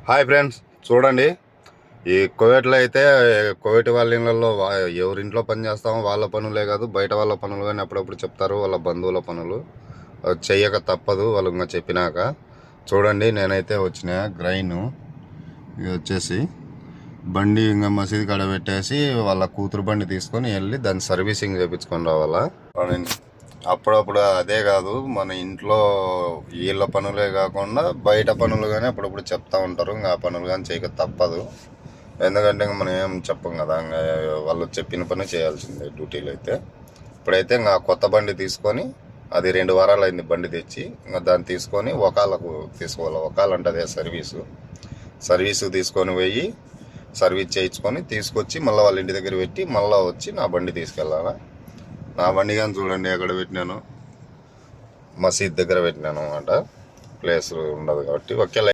Hi friends, చూడండి. ఈ కువైట్లో అయితే కువైట్ వాళ్ళ ఇళ్ళల్లో ఎవరింట్లో పని చేస్తామో వాళ్ళ పనులే కాదు, బయట వాళ్ళ పనులు కానీ అప్పుడప్పుడు చెప్తారు. వాళ్ళ బంధువుల పనులు చెయ్యక తప్పదు వాళ్ళు ఇంకా చెప్పినాక. చూడండి, నేనైతే వచ్చిన గ్రైను ఇది వచ్చేసి బండి ఇంకా మసీదు కాడ పెట్టేసి వాళ్ళ కూతురు బండి తీసుకొని వెళ్ళి దాన్ని సర్వీసింగ్ చేయించుకొని రావాలా. అప్పుడప్పుడు అదే కాదు, మన ఇంట్లో వీళ్ళ పనులే కాకుండా బయట పనులు కానీ అప్పుడప్పుడు చెప్తా ఉంటారు. ఇంకా ఆ పనులు కానీ చేయక తప్పదు. ఎందుకంటే ఇంకా మనం ఏం చెప్పం కదా, ఇంకా వాళ్ళు చెప్పిన పని చేయాల్సిందే డ్యూటీలు అయితే. ఇప్పుడైతే ఇంకా కొత్త బండి తీసుకొని, అది 2 వారాలు అయింది బండి తెచ్చి, ఇంకా దాన్ని తీసుకొని ఒకాలకు తీసుకోవాలి. ఒకాలంటే అదే సర్వీసు తీసుకొని పోయి సర్వీస్ చేయించుకొని తీసుకొచ్చి మళ్ళీ వాళ్ళ ఇంటి దగ్గర పెట్టి మళ్ళీ వచ్చి నా బండి తీసుకెళ్ళాలా. నా బండి కానీ చూడండి ఎక్కడ పెట్టినాను, మసీద్ దగ్గర పెట్టినాను అన్నమాట. ప్లేస్ ఉండదు కాబట్టి ఒకే